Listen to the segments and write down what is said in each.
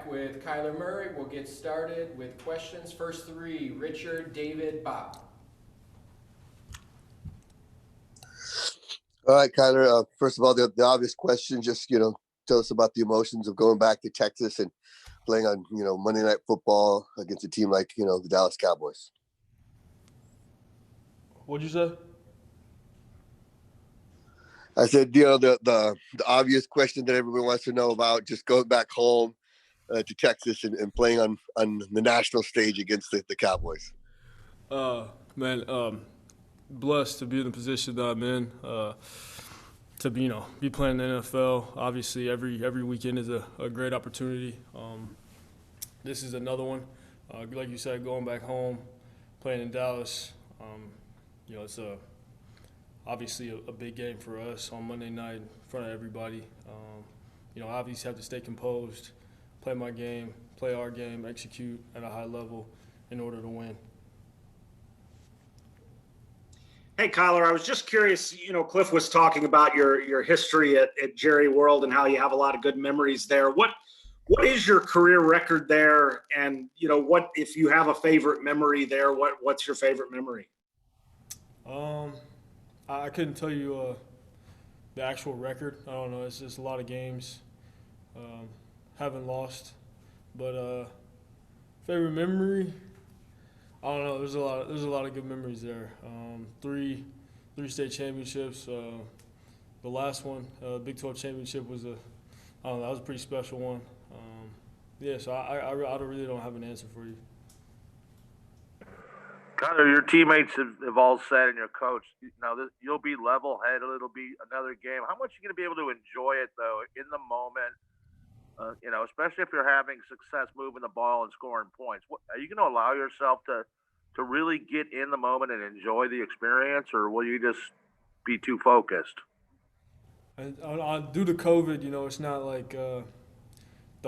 back with Kyler Murray. We'll get started with questions. First three, Richard, David, Bob. All right, Kyler. First of all, the obvious question, just, tell us about the emotions of going back to Texas and playing on, Monday Night Football against a team like, the Dallas Cowboys. What'd you say? I said, the obvious question that everyone wants to know about, just going back home to Texas and playing on the national stage against the Cowboys. Man, blessed to be in the position that I'm in. To be playing in the NFL. Obviously, every weekend is a great opportunity. This is another one. Like you said, going back home, playing in Dallas. It's obviously a big game for us on Monday night in front of everybody. Obviously have to stay composed, play my game, play our game, execute at a high level in order to win. Hey, Kyler, I was just curious, Cliff was talking about your history at Jerry World and how you have a lot of good memories there. What is your career record there? And, what if you have a favorite memory there, what's your favorite memory? I couldn't tell you the actual record. I don't know. It's just a lot of games. Haven't lost. But favorite memory, I don't know. There's a lot of good memories there. Three state championships. The last one, Big 12 championship, that was a pretty special one. So I really don't have an answer for you. Kyler, your teammates have all said, and your coach, you'll be level-headed. It'll be another game. How much are you going to be able to enjoy it, though, in the moment? Especially if you're having success moving the ball and scoring points. Are you going to allow yourself to really get in the moment and enjoy the experience, or will you just be too focused? Due to COVID, it's not like the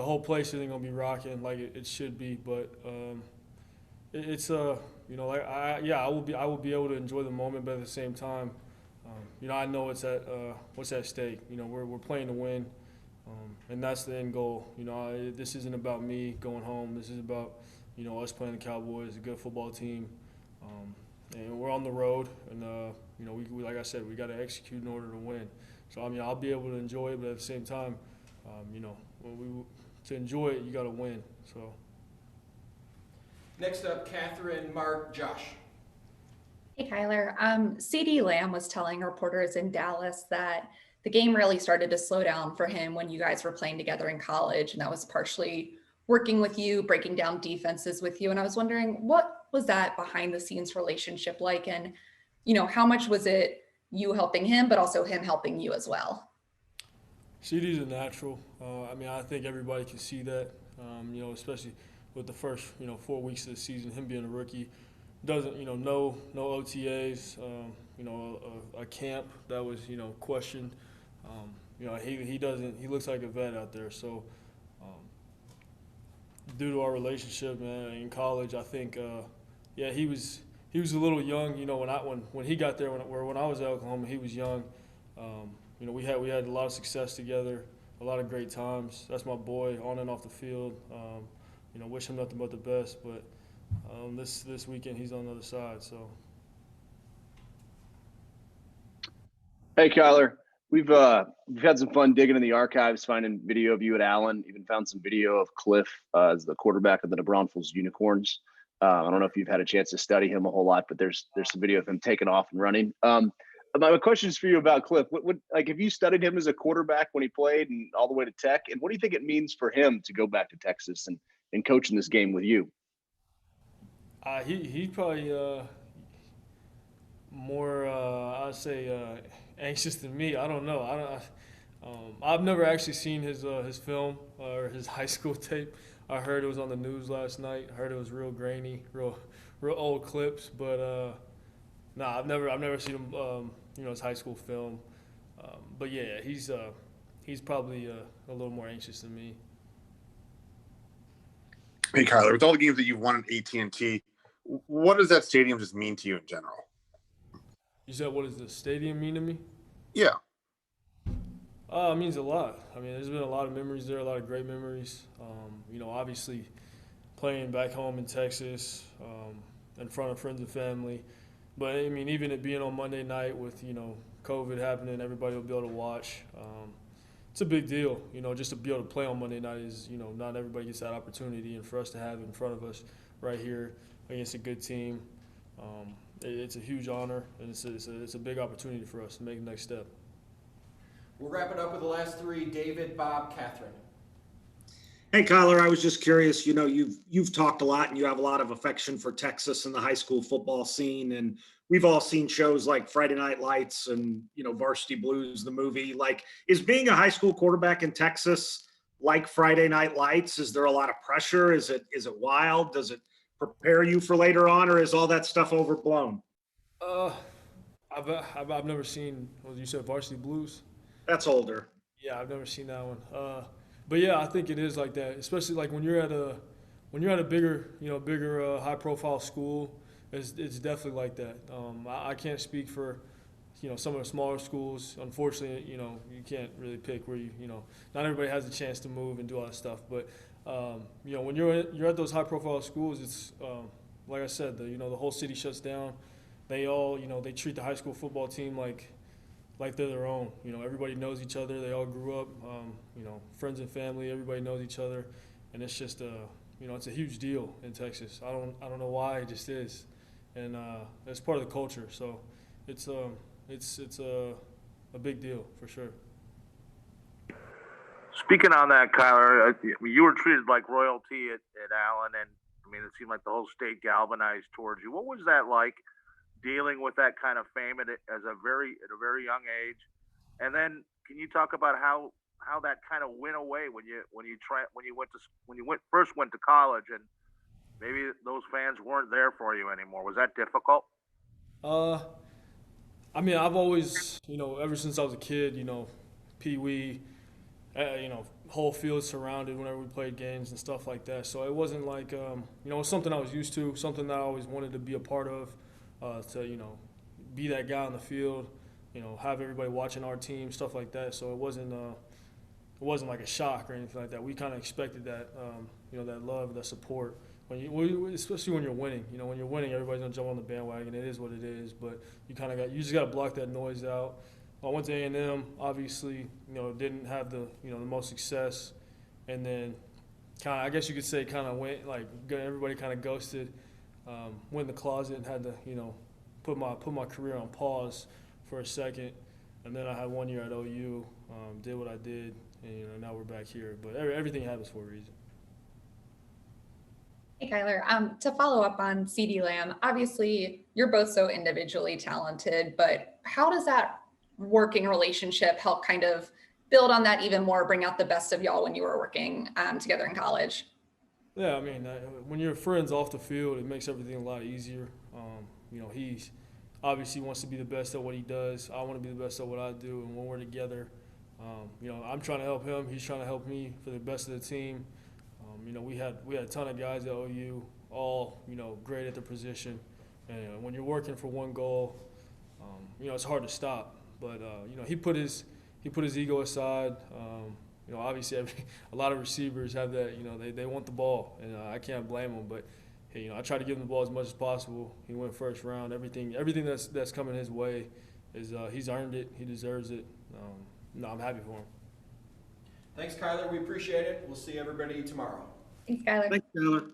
whole place isn't going to be rocking like it should be, but it's I will be able to enjoy the moment, but at the same time, I know what's at stake. We're playing to win, and that's the end goal. This isn't about me going home. This is about us playing the Cowboys, a good football team, and we're on the road, and we like I said, we got to execute in order to win. So I'll be able to enjoy it, but at the same time, to enjoy it, you got to win. So. Next up, Catherine, Mark, Josh. Hey, Kyler. CeeDee Lamb was telling reporters in Dallas that the game really started to slow down for him when you guys were playing together in college, and that was partially working with you, breaking down defenses with you. And I was wondering, what was that behind-the-scenes relationship like? And, how much was it you helping him, but also him helping you as well? CeeDee's a natural. I think everybody can see that, especially with the first, 4 weeks of the season, him being a rookie, doesn't, no OTAs, a camp that was, questioned. He looks like a vet out there. So, due to our relationship, man, in college, I think, he was a little young, when he got there, when I was at Oklahoma, he was young. We had a lot of success together, a lot of great times. That's my boy on and off the field. Wish him nothing but the best, but this weekend he's on the other side. So, hey, Kyler, we've had some fun digging in the archives, finding video of you at Allen. Even found some video of Cliff as the quarterback of the New Braunfels Unicorns. I don't know if you've had a chance to study him a whole lot, but there's some video of him taking off and running. My question is for you about Cliff. What have you studied him as a quarterback when he played and all the way to Tech? And what do you think it means for him to go back to Texas and coach in this game with you? He's probably more, I'd say, anxious than me. I don't know. I've never actually seen his film or his high school tape. I heard it was on the news last night. I heard it was real grainy, real old clips. But I've never seen him, his high school film. But yeah, he's probably a little more anxious than me. Hey, Kyler, with all the games that you've won at AT&T, what does that stadium just mean to you in general? You said, what does the stadium mean to me? Yeah. It means a lot. I mean, there's been a lot of memories there, a lot of great memories. Obviously playing back home in Texas, in front of friends and family. But I mean, even it being on Monday night with, COVID happening, everybody will be able to watch. It's a big deal, just to be able to play on Monday night is, not everybody gets that opportunity, and for us to have it in front of us right here against a good team, it's a huge honor, and it's a big opportunity for us to make the next step. We'll wrap it up with the last three. David, Bob, Catherine. Hey, Kyler, I was just curious, you've talked a lot and you have a lot of affection for Texas and the high school football scene. And we've all seen shows like Friday Night Lights and, Varsity Blues, the movie. Like, is being a high school quarterback in Texas like Friday Night Lights? Is there a lot of pressure? Is it wild? Does it prepare you for later on, or is all that stuff overblown? I've never seen, what you said, Varsity Blues? That's older. Yeah, I've never seen that one. But yeah, I think it is like that, especially like when you're at a bigger high profile school. It's definitely like that. I can't speak for some of the smaller schools. Unfortunately, you can't really pick where not everybody has a chance to move and do all that stuff. But when you're at those high profile schools, it's like I said, the whole city shuts down. They all they treat the high school football team like they're their own. Everybody knows each other. They all grew up, friends and family. Everybody knows each other, and it's just it's a huge deal in Texas. I don't know why, it just is, and it's part of the culture. So it's a big deal for sure. Speaking on that, Kyler, you were treated like royalty at Allen, and it seemed like the whole state galvanized towards you. What was that like, dealing with that kind of fame at a very young age? And then can you talk about how that kind of went away when you first went to college, and maybe those fans weren't there for you anymore? Was that difficult? I've always, ever since I was a kid, Pee Wee, whole field surrounded whenever we played games and stuff like that. So it wasn't like, it was something I was used to, something that I always wanted to be a part of. To be that guy on the field, have everybody watching our team, stuff like that. So it wasn't like a shock or anything like that. We kind of expected that, that love, that support. Especially when you're winning, when you're winning, everybody's gonna jump on the bandwagon. It is what it is, but you just gotta block that noise out. I went to A&M, obviously, didn't have the most success, and then I guess you could say went like everybody kind of ghosted. Went in the closet and had to, put my career on pause for a second, and then I had 1 year at OU, did what I did, and now we're back here. But everything happens for a reason. Hey, Kyler, to follow up on CeeDee Lamb, obviously you're both so individually talented, but how does that working relationship help kind of build on that even more, bring out the best of y'all when you were working together in college? Yeah, when you're friends off the field, it makes everything a lot easier. He obviously wants to be the best at what he does. I want to be the best at what I do, and when we're together, I'm trying to help him. He's trying to help me for the best of the team. We had a ton of guys at OU, all great at their position, and when you're working for one goal, it's hard to stop. But he put his ego aside. Obviously, a lot of receivers have that. They want the ball, and I can't blame them. But hey, I try to give him the ball as much as possible. He went first round. Everything that's coming his way is he's earned it. He deserves it. I'm happy for him. Thanks, Kyler. We appreciate it. We'll see everybody tomorrow. Thanks, Kyler. Thanks, Kyler.